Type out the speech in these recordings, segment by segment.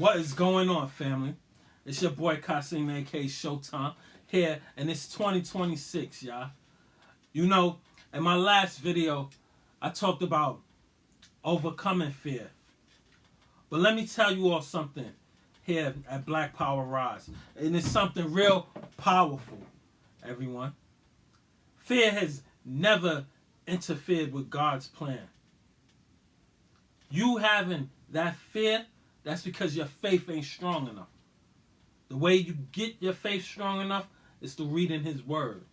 What is going on, family? It's your boy Kasim, aka Showtime, here, and it's 2026, y'all. You know, in my last video, I talked about overcoming fear. But let me tell you all something here at Black Power Rise. And it's something real powerful, everyone. Fear has never interfered with God's plan. You having that fear, that's because your faith ain't strong enough. The way you get your faith strong enough is to read in His words.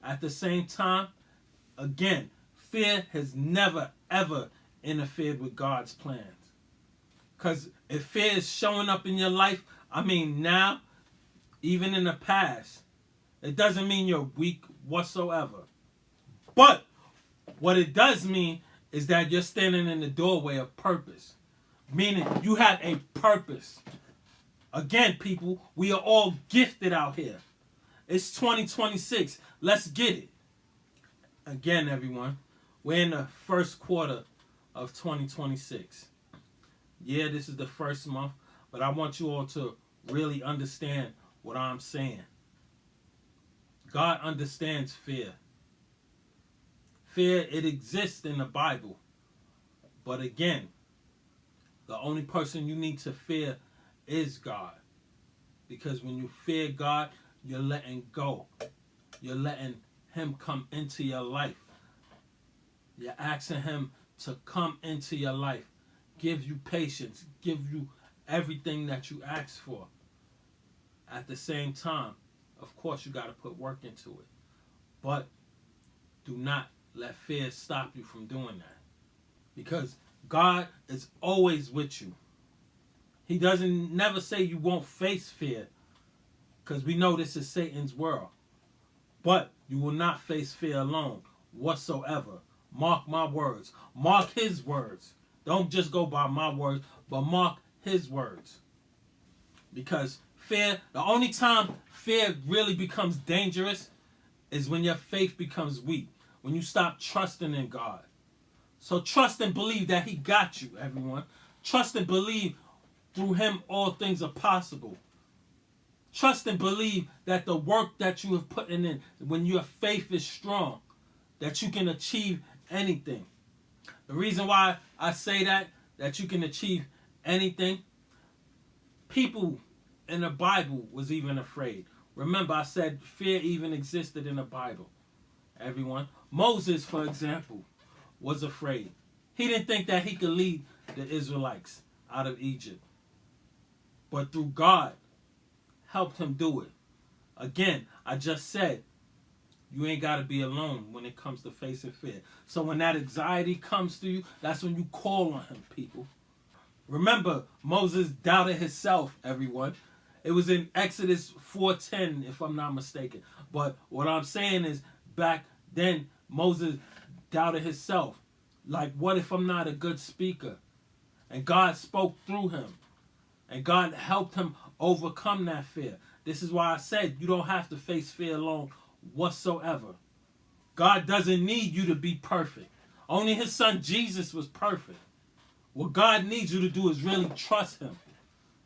At the same time, again, fear has never, ever interfered with God's plans. Because if fear is showing up in your life, now, even in the past, it doesn't mean you're weak whatsoever. But what it does mean is that you're standing in the doorway of purpose. Meaning you have a purpose. Again, people, we are all gifted out here. It's 2026. Let's get it. Again, everyone, we're in the first quarter of 2026. Yeah, this is the first month, but I want you all to really understand what I'm saying. God understands fear. Fear, it exists in the Bible. But again, the only person you need to fear is God. Because when you fear God, you're letting go. You're letting Him come into your life. You're asking Him to come into your life. Give you patience. Give you everything that you ask for. At the same time, of course, you got to put work into it. But do not let fear stop you from doing that. Because God is always with you. He doesn't never say you won't face fear. Because we know this is Satan's world. But you will not face fear alone whatsoever. Mark my words. Mark His words. Don't just go by my words, but mark His words. Because fear, the only time fear really becomes dangerous is when your faith becomes weak. When you stop trusting in God. So trust and believe that He got you, everyone. Trust and believe through Him all things are possible. Trust and believe that the work that you have put in, when your faith is strong, that you can achieve anything. The reason why I say that you can achieve anything, people in the Bible was even afraid. Remember, I said fear even existed in the Bible. Everyone. Moses, for example, was afraid. He didn't think that he could lead the Israelites out of Egypt. But through God, helped him do it. Again, I just said, you ain't got to be alone when it comes to facing fear. So when that anxiety comes to you, that's when you call on Him, people. Remember, Moses doubted himself, everyone. It was in Exodus 4:10, if I'm not mistaken. But what I'm saying is, back then, Moses doubted himself. Like, what if I'm not a good speaker? And God spoke through him. And God helped him overcome that fear. This is why I said you don't have to face fear alone whatsoever. God doesn't need you to be perfect. Only His Son Jesus was perfect. What God needs you to do is really trust Him.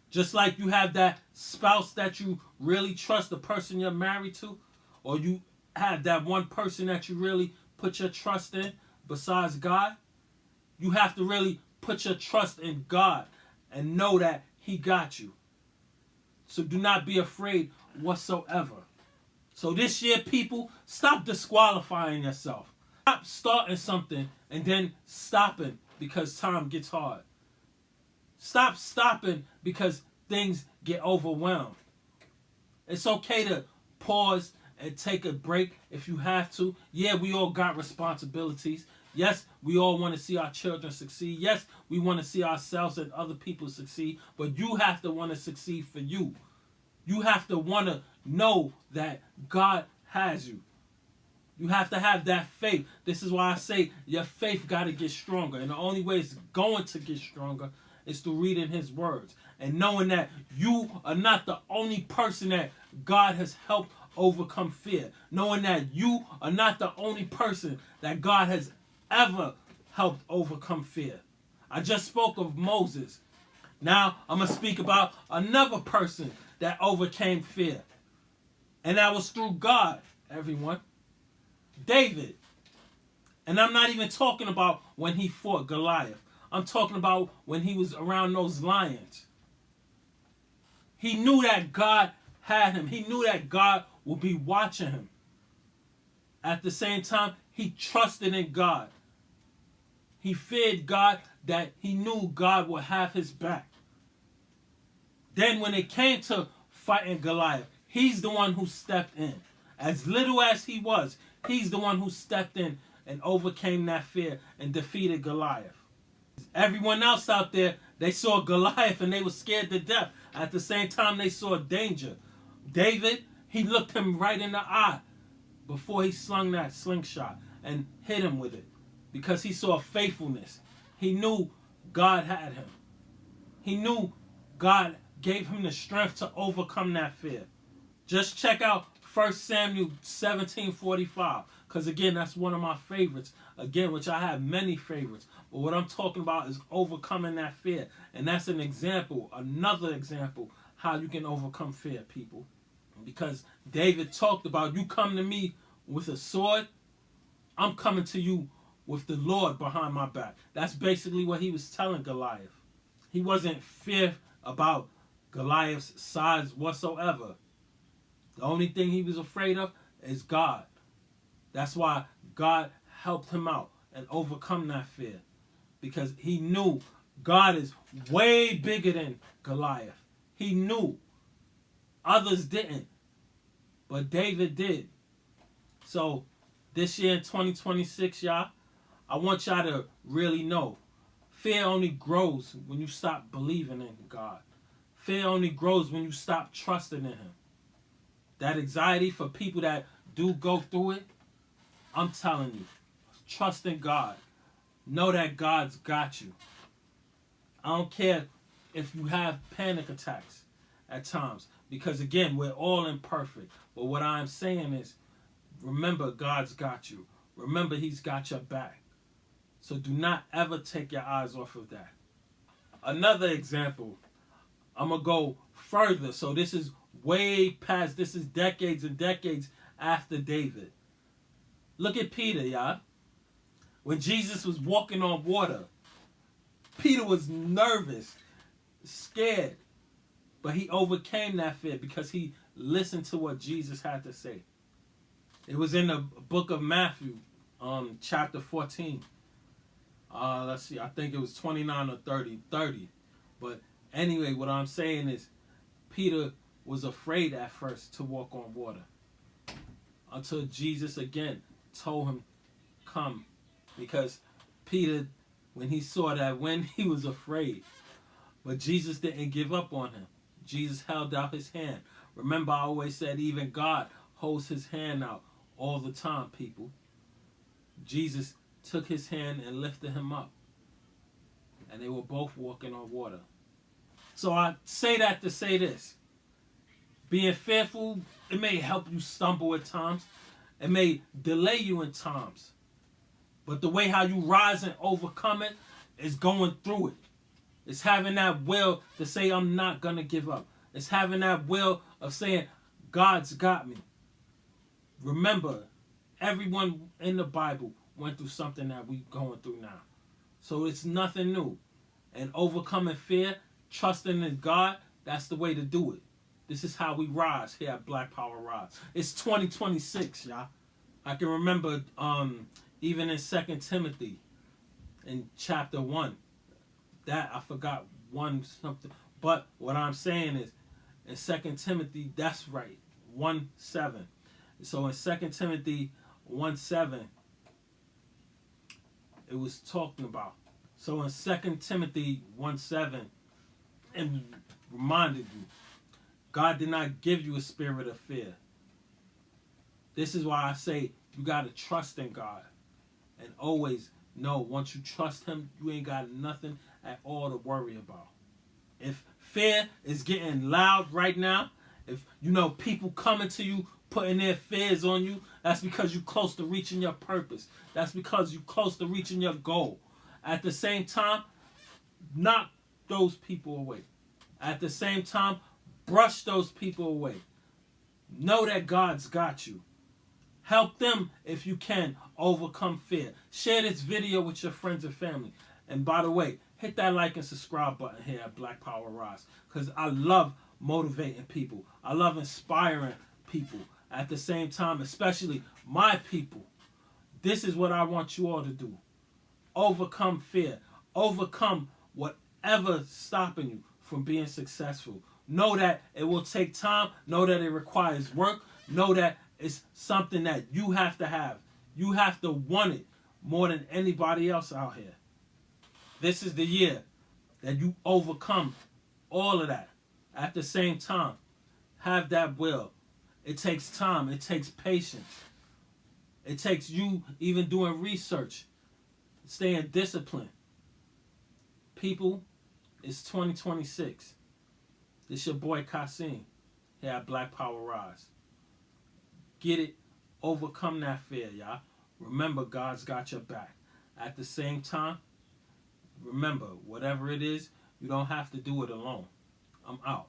Just like you have that spouse that you really trust, the person you're married to, or you have that one person that you really put your trust in besides God, you have to really put your trust in God and know that He got you. So do not be afraid whatsoever. So this year, people, stop disqualifying yourself. Stop starting something and then stopping because time gets hard. Stop stopping because things get overwhelmed. It's okay to pause and take a break if you have to. Yeah, we all got responsibilities. Yes, we all want to see our children succeed. Yes, we want to see ourselves and other people succeed. But you have to want to succeed for you. You have to want to know that God has you. You have to have that faith. This is why I say your faith got to get stronger. And the only way it's going to get stronger is through reading His words. And knowing that you are not the only person that God has helped overcome fear. Knowing that you are not the only person that God has ever helped overcome fear. I just spoke of Moses. Now, I'm going to speak about another person that overcame fear. And that was through God, everyone. David. And I'm not even talking about when he fought Goliath. I'm talking about when he was around those lions. He knew that God had him. He knew that God would be watching him. At the same time, he trusted in God. He feared God, that he knew God would have his back. Then when it came to fighting Goliath, he's the one who stepped in. As little as he was, he's the one who stepped in and overcame that fear and defeated Goliath. Everyone else out there, they saw Goliath and they were scared to death. At the same time, they saw danger. David, he looked him right in the eye before he slung that slingshot and hit him with it, because he saw faithfulness. He knew God had him. He knew God gave him the strength to overcome that fear. Just check out 1 Samuel 17:45, because again, that's one of my favorites. Again, which I have many favorites. But what I'm talking about is overcoming that fear. And that's an example, another example, how you can overcome fear, people. Because David talked about, you come to me with a sword, I'm coming to you with the Lord behind my back. That's basically what he was telling Goliath. He wasn't fear about Goliath's size whatsoever. The only thing he was afraid of is God. That's why God helped him out and overcome that fear. Because he knew God is way bigger than Goliath. He knew. Others didn't. But David did. So this year in 2026, y'all, I want y'all to really know, fear only grows when you stop believing in God. Fear only grows when you stop trusting in him. That anxiety, for people that do go through it, I'm telling you, trust in God. Know that God's got you. I don't care if you have panic attacks at times, because again, we're all imperfect. But what I'm saying is, remember, God's got you. Remember, he's got your back. So do not ever take your eyes off of that. Another example, I'm going to go further. So this is way past, this is decades and decades after David. Look at Peter, y'all. When Jesus was walking on water, Peter was nervous, scared. But he overcame that fear because he listened to what Jesus had to say. It was in the book of Matthew, chapter 14. Let's see, I think it was 29 or 30. But anyway, what I'm saying is, Peter was afraid at first to walk on water, until Jesus again told him, come. Because Peter, when he saw that wind, he was afraid. But Jesus didn't give up on him. Jesus held out his hand. Remember, I always said even God holds his hand out all the time, people. Jesus took his hand and lifted him up. And they were both walking on water. So I say that to say this. Being fearful, it may help you stumble at times. It may delay you in times. But the way how you rise and overcome it is going through it. It's having that will to say, I'm not going to give up. It's having that will of saying, God's got me. Remember, everyone in the Bible went through something that we're going through now. So it's nothing new. And overcoming fear, trusting in God, that's the way to do it. This is how we rise here at Black Power Rise. It's 2026, y'all. I can remember even in 2 Timothy in chapter 1. That I forgot one something. But what I'm saying is, in 2 Timothy, that's right, 1:7. So in 2 Timothy 1:7, it was talking about. So in 2 Timothy 1:7, it reminded you, God did not give you a spirit of fear. This is why I say you got to trust in God. And always know, once you trust him, you ain't got nothing at all to worry about. If fear is getting loud right now, if people coming to you, putting their fears on you, that's because you're close to reaching your purpose. That's because you're close to reaching your goal. At the same time, knock those people away. At the same time, brush those people away. Know that God's got you. Help them, if you can, overcome fear. Share this video with your friends and family. And by the way, hit that like and subscribe button here at Black Power Rise. Because I love motivating people. I love inspiring people. At the same time, especially my people. This is what I want you all to do. Overcome fear. Overcome whatever's stopping you from being successful. Know that it will take time. Know that it requires work. Know that it's something that you have to have. You have to want it more than anybody else out here. This is the year that you overcome all of that. At the same time, have that will. It takes time. It takes patience. It takes you even doing research. Staying disciplined. People, it's 2026. This your boy Kasim here at Black Power Rise. Get it. Overcome that fear, y'all. Remember, God's got your back. At the same time, remember, whatever it is, you don't have to do it alone. I'm out.